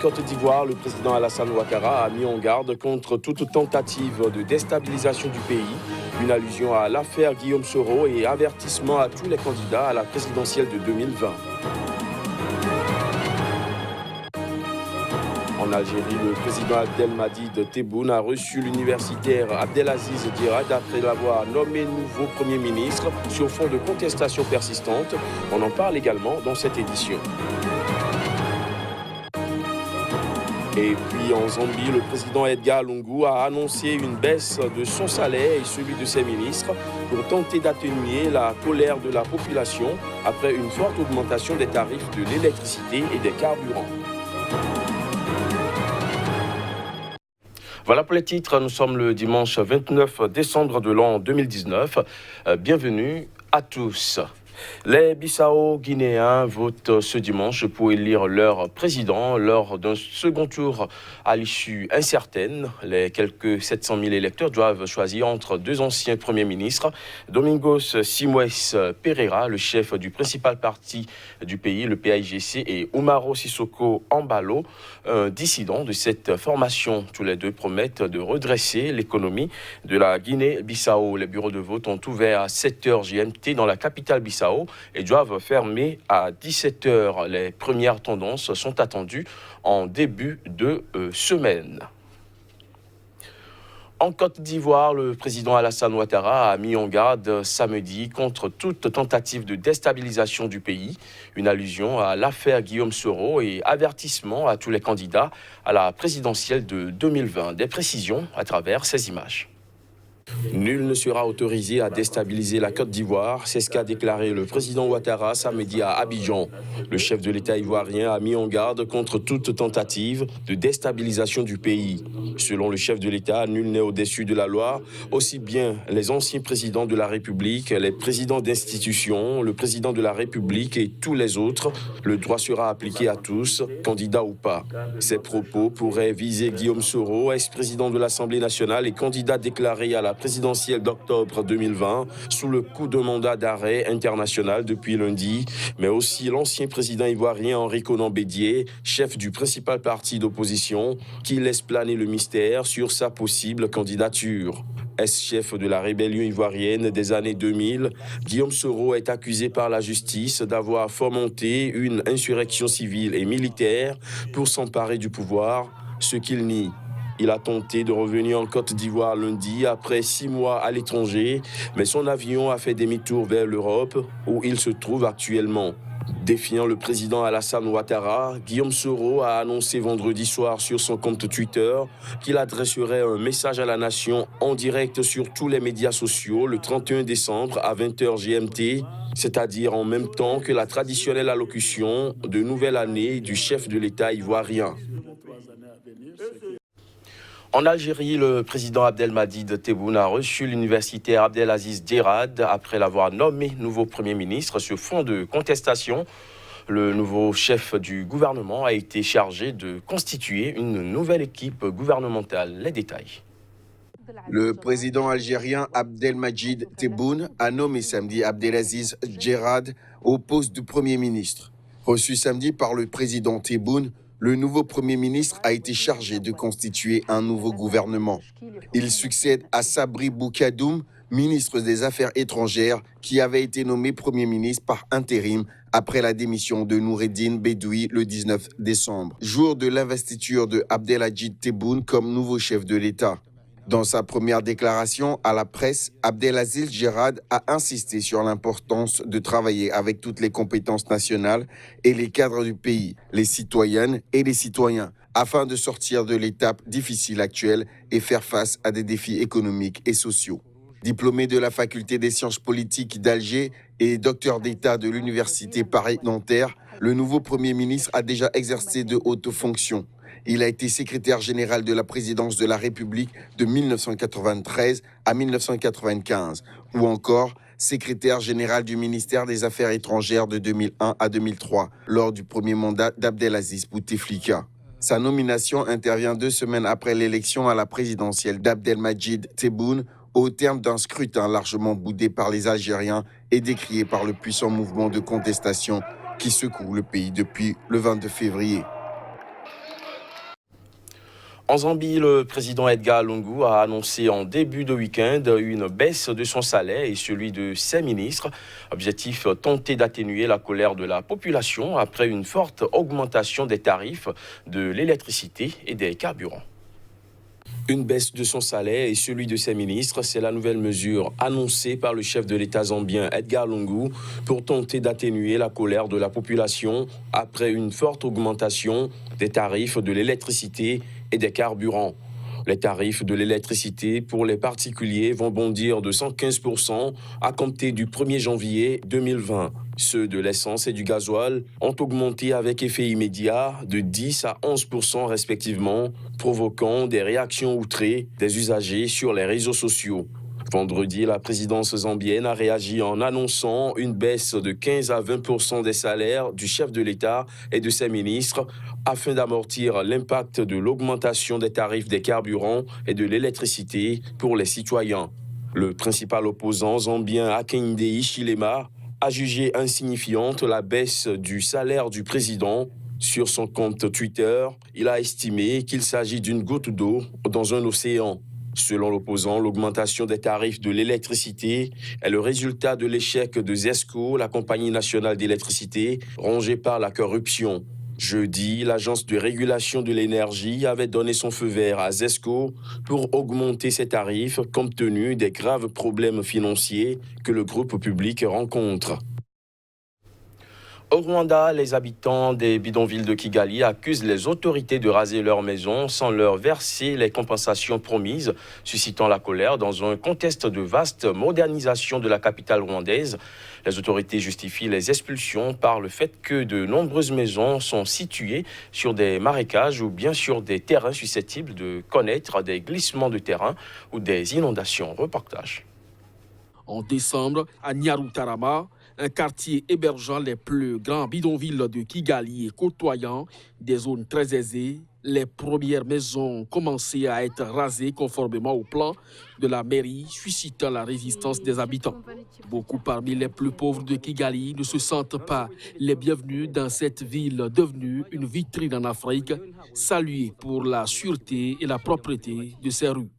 Côte d'Ivoire, le président Alassane Ouattara a mis en garde contre toute tentative de déstabilisation du pays, une allusion à l'affaire Guillaume Soro et avertissement à tous les candidats à la présidentielle de 2020. En Algérie, le président Abdelmadjid Tebboune a reçu l'universitaire Abdelaziz Djerad après l'avoir nommé nouveau Premier ministre sur fond de contestation persistante. On en parle également dans cette édition. Et puis en Zambie, le président Edgar Lungu a annoncé une baisse de son salaire et celui de ses ministres pour tenter d'atténuer la colère de la population après une forte augmentation des tarifs de l'électricité et des carburants. Voilà pour les titres, nous sommes le dimanche 29 décembre de l'an 2019. Bienvenue à tous. Les Bissau-Guinéens votent ce dimanche pour élire leur président lors d'un second tour à l'issue incertaine. Les quelques 700 000 électeurs doivent choisir entre deux anciens premiers ministres, Domingos Simões Pereira, le chef du principal parti du pays, le PAIGC, et Umaro Sissoko Embalo, un dissident de cette formation. Tous les deux promettent de redresser l'économie de la Guinée-Bissau. Les bureaux de vote ont ouvert à 7h GMT dans la capitale Bissau et doivent fermer à 17h. Les premières tendances sont attendues en début de semaine. En Côte d'Ivoire, le président Alassane Ouattara a mis en garde samedi contre toute tentative de déstabilisation du pays, une allusion à l'affaire Guillaume Soro et avertissement à tous les candidats à la présidentielle de 2020. Des précisions à travers ces images. Nul ne sera autorisé à déstabiliser la Côte d'Ivoire, c'est ce qu'a déclaré le président Ouattara samedi à Abidjan. Le chef de l'État ivoirien a mis en garde contre toute tentative de déstabilisation du pays. Selon le chef de l'État, nul n'est au-dessus de la loi, aussi bien les anciens présidents de la République, les présidents d'institutions, le président de la République et tous les autres. Le droit sera appliqué à tous, candidats ou pas. Ces propos pourraient viser Guillaume Soro, ex-président de l'Assemblée nationale et candidat déclaré à la présidentielle d'octobre 2020 sous le coup d'un mandat d'arrêt international depuis lundi, mais aussi l'ancien président ivoirien Henri Konan Bédié, chef du principal parti d'opposition, qui laisse planer le mystère sur sa possible candidature. Ex-chef de la rébellion ivoirienne des années 2000, Guillaume Soro est accusé par la justice d'avoir fomenté une insurrection civile et militaire pour s'emparer du pouvoir, ce qu'il nie. Il a tenté de revenir en Côte d'Ivoire lundi après 6 mois à l'étranger, mais son avion a fait demi-tour vers l'Europe où il se trouve actuellement. Défiant le président Alassane Ouattara, Guillaume Soro a annoncé vendredi soir sur son compte Twitter qu'il adresserait un message à la nation en direct sur tous les médias sociaux le 31 décembre à 20h GMT, c'est-à-dire en même temps que la traditionnelle allocution de nouvelle année du chef de l'État ivoirien. En Algérie, le président Abdelmadjid Tebboune a reçu l'universitaire Abdelaziz Djerad après l'avoir nommé nouveau Premier ministre sur fond de contestation. Le nouveau chef du gouvernement a été chargé de constituer une nouvelle équipe gouvernementale. Les détails. Le président algérien Abdelmadjid Tebboune a nommé samedi Abdelaziz Djerad au poste de Premier ministre. Reçu samedi par le président Tebboune, le nouveau Premier ministre a été chargé de constituer un nouveau gouvernement. Il succède à Sabri Boukadoum, ministre des Affaires étrangères, qui avait été nommé Premier ministre par intérim après la démission de Noureddine Bedoui le 19 décembre, jour de l'investiture de Abdelmadjid Tebboune comme nouveau chef de l'État. Dans sa première déclaration à la presse, Abdelaziz Djerad a insisté sur l'importance de travailler avec toutes les compétences nationales et les cadres du pays, les citoyennes et les citoyens, afin de sortir de l'étape difficile actuelle et faire face à des défis économiques et sociaux. Diplômé de la faculté des sciences politiques d'Alger et docteur d'État de l'université Paris-Nanterre, le nouveau Premier ministre a déjà exercé de hautes fonctions. Il a été secrétaire général de la présidence de la République de 1993 à 1995, ou encore secrétaire général du ministère des Affaires étrangères de 2001 à 2003, lors du premier mandat d'Abdelaziz Bouteflika. Sa nomination intervient 2 semaines après l'élection à la présidentielle d'Abdelmadjid Tebboune, au terme d'un scrutin largement boudé par les Algériens et décrié par le puissant mouvement de contestation qui secoue le pays depuis le 22 février. En Zambie, le président Edgar Lungu a annoncé en début de week-end une baisse de son salaire et celui de ses ministres. Objectif, tenter d'atténuer la colère de la population après une forte augmentation des tarifs de l'électricité et des carburants. Une baisse de son salaire et celui de ses ministres, c'est la nouvelle mesure annoncée par le chef de l'État zambien Edgar Lungu pour tenter d'atténuer la colère de la population après une forte augmentation des tarifs de l'électricité et des carburants. Les tarifs de l'électricité pour les particuliers vont bondir de 115% à compter du 1er janvier 2020. Ceux de l'essence et du gasoil ont augmenté avec effet immédiat de 10 à 11% respectivement, provoquant des réactions outrées des usagers sur les réseaux sociaux. Vendredi, la présidence zambienne a réagi en annonçant une baisse de 15 à 20% des salaires du chef de l'État et de ses ministres afin d'amortir l'impact de l'augmentation des tarifs des carburants et de l'électricité pour les citoyens. Le principal opposant zambien Hakainde Hichilema a jugé insignifiante la baisse du salaire du président. Sur son compte Twitter, il a estimé qu'il s'agit d'une goutte d'eau dans un océan. Selon l'opposant, l'augmentation des tarifs de l'électricité est le résultat de l'échec de ZESCO, la compagnie nationale d'électricité, rongée par la corruption. Jeudi, l'agence de régulation de l'énergie avait donné son feu vert à ZESCO pour augmenter ses tarifs compte tenu des graves problèmes financiers que le groupe public rencontre. Au Rwanda, les habitants des bidonvilles de Kigali accusent les autorités de raser leurs maisons sans leur verser les compensations promises, suscitant la colère dans un contexte de vaste modernisation de la capitale rwandaise. Les autorités justifient les expulsions par le fait que de nombreuses maisons sont situées sur des marécages ou bien sur des terrains susceptibles de connaître des glissements de terrain ou des inondations. Reportage. En décembre, à Nyarutarama, un quartier hébergeant les plus grands bidonvilles de Kigali et côtoyant des zones très aisées, les premières maisons ont commencé à être rasées conformément au plan de la mairie, suscitant la résistance des habitants. Beaucoup parmi les plus pauvres de Kigali ne se sentent pas les bienvenus dans cette ville devenue une vitrine en Afrique, saluée pour la sûreté et la propreté de ses rues.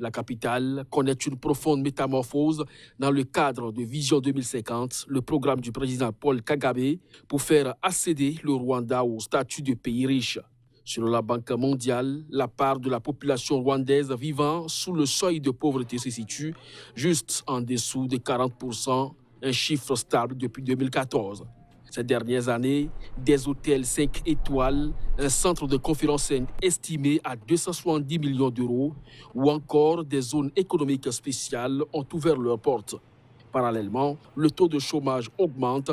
La capitale connaît une profonde métamorphose dans le cadre de Vision 2050, le programme du président Paul Kagame pour faire accéder le Rwanda au statut de pays riche. Selon la Banque mondiale, la part de la population rwandaise vivant sous le seuil de pauvreté se situe juste en dessous de 40%, un chiffre stable depuis 2014. Ces dernières années, des hôtels 5 étoiles, un centre de conférence estimé à 270 millions d'euros ou encore des zones économiques spéciales ont ouvert leurs portes. Parallèlement, le taux de chômage augmente.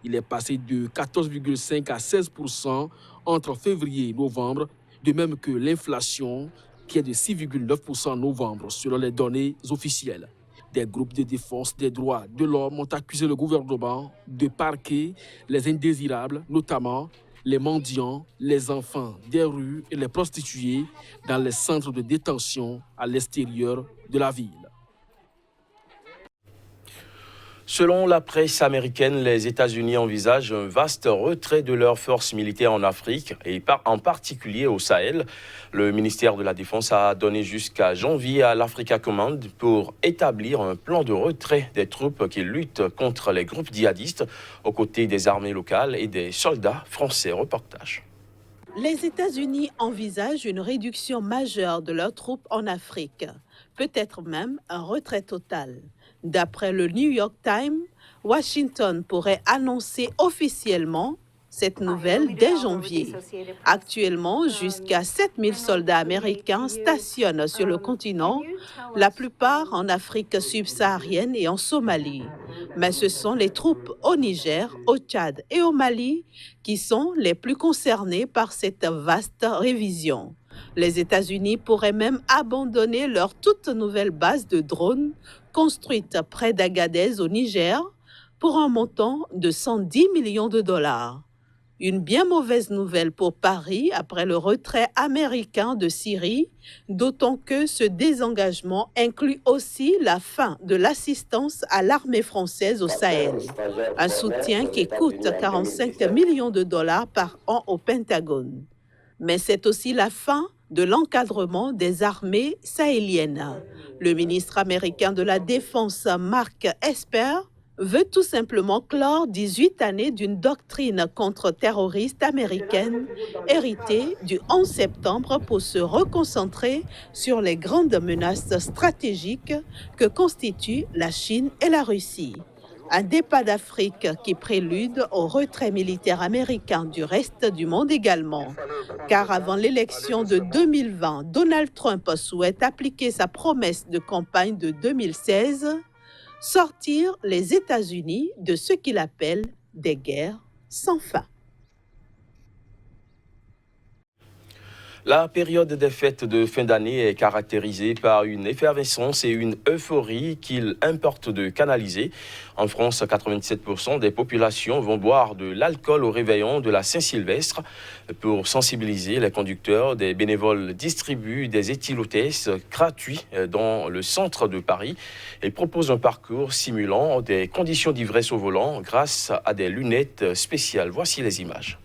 Il est passé de 14,5 à 16% entre février et novembre, de même que l'inflation qui est de 6,9% en novembre selon les données officielles. Des groupes de défense des droits de l'homme ont accusé le gouvernement de parquer les indésirables, notamment les mendiants, les enfants des rues et les prostituées dans les centres de détention à l'extérieur de la ville. Selon la presse américaine, les États-Unis envisagent un vaste retrait de leurs forces militaires en Afrique et en particulier au Sahel. Le ministère de la Défense a donné jusqu'à janvier à l'Africa Command pour établir un plan de retrait des troupes qui luttent contre les groupes djihadistes aux côtés des armées locales et des soldats français. Reportage. Les États-Unis envisagent une réduction majeure de leurs troupes en Afrique, peut-être même un retrait total. D'après le New York Times, Washington pourrait annoncer officiellement cette nouvelle dès janvier. Actuellement, jusqu'à 7000 soldats américains stationnent sur le continent, la plupart en Afrique subsaharienne et en Somalie. Mais ce sont les troupes au Niger, au Tchad et au Mali qui sont les plus concernées par cette vaste révision. Les États-Unis pourraient même abandonner leur toute nouvelle base de drones construite près d'Agadez au Niger pour un montant de 110 millions de dollars. Une bien mauvaise nouvelle pour Paris après le retrait américain de Syrie, d'autant que ce désengagement inclut aussi la fin de l'assistance à l'armée française au Sahel, un soutien qui coûte 45 millions de dollars par an au Pentagone. Mais c'est aussi la fin de l'encadrement des armées sahéliennes. Le ministre américain de la Défense, Mark Esper, veut tout simplement clore 18 années d'une doctrine contre-terroriste américaine héritée du 11 septembre pour se reconcentrer sur les grandes menaces stratégiques que constituent la Chine et la Russie. Un départ d'Afrique qui prélude au retrait militaire américain du reste du monde également. Car avant l'élection de 2020, Donald Trump souhaite appliquer sa promesse de campagne de 2016, sortir les États-Unis de ce qu'il appelle des guerres sans fin. La période des fêtes de fin d'année est caractérisée par une effervescence et une euphorie qu'il importe de canaliser. En France, 97% des populations vont boire de l'alcool au réveillon de la Saint-Sylvestre. Pour sensibiliser les conducteurs, des bénévoles distribuent des éthylotestes gratuits dans le centre de Paris et proposent un parcours simulant des conditions d'ivresse au volant grâce à des lunettes spéciales. Voici les images.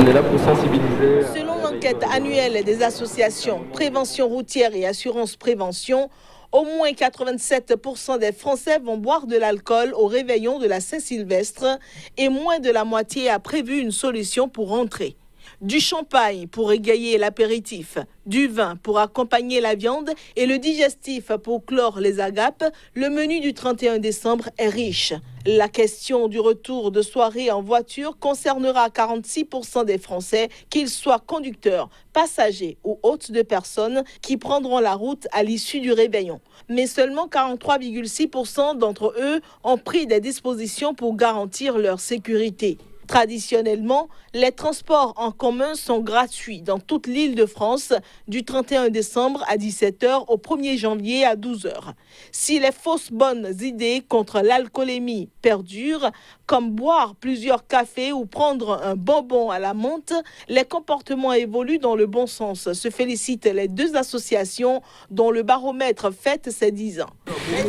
On est là pour sensibiliser. Selon l'enquête annuelle des associations Prévention routière et Assurance Prévention, au moins 87% des Français vont boire de l'alcool au réveillon de la Saint-Sylvestre et moins de la moitié a prévu une solution pour rentrer. Du champagne pour égayer l'apéritif, du vin pour accompagner la viande et le digestif pour clore les agapes, le menu du 31 décembre est riche. La question du retour de soirée en voiture concernera 46% des Français, qu'ils soient conducteurs, passagers ou hôtes de personnes qui prendront la route à l'issue du réveillon. Mais seulement 43,6% d'entre eux ont pris des dispositions pour garantir leur sécurité. Traditionnellement, les transports en commun sont gratuits dans toute l'Île-de-France du 31 décembre à 17h au 1er janvier à 12h. Si les fausses bonnes idées contre l'alcoolémie perdurent, comme boire plusieurs cafés ou prendre un bonbon à la menthe, les comportements évoluent dans le bon sens, se félicitent les deux associations dont le baromètre fête ses 10 ans.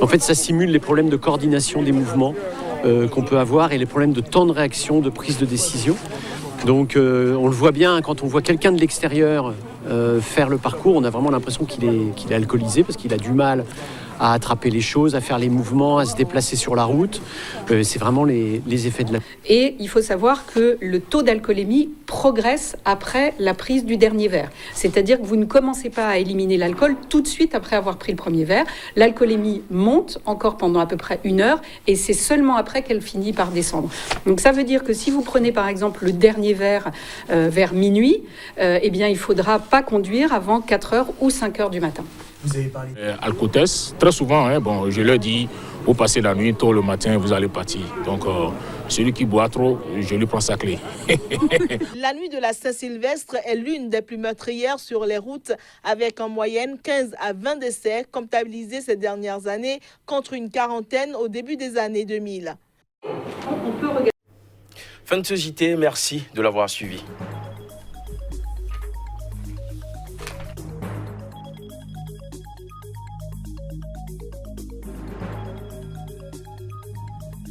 En fait, ça simule les problèmes de coordination des mouvements qu'on peut avoir et les problèmes de temps de réaction, de prise de décision. Donc on le voit bien, quand on voit quelqu'un de l'extérieur faire le parcours, on a vraiment l'impression qu'il est alcoolisé parce qu'il a du mal à attraper les choses, à faire les mouvements, à se déplacer sur la route. C'est vraiment les effets de la... Et il faut savoir que le taux d'alcoolémie progresse après la prise du dernier verre. C'est-à-dire que vous ne commencez pas à éliminer l'alcool tout de suite après avoir pris le premier verre. L'alcoolémie monte encore pendant à peu près 1 heure et c'est seulement après qu'elle finit par descendre. Donc ça veut dire que si vous prenez par exemple le dernier verre vers minuit, eh bien il ne faudra pas conduire avant 4h ou 5h du matin. Vous avez parlé alcotest, très souvent, je leur dis, vous passez la nuit, tôt le matin, vous allez partir. Donc, celui qui boit trop, je lui prends sa clé. La nuit de la Saint-Sylvestre est l'une des plus meurtrières sur les routes, avec en moyenne 15 à 20 décès comptabilisés ces dernières années, contre une quarantaine au début des années 2000. Fin de ce JT, merci de l'avoir suivi.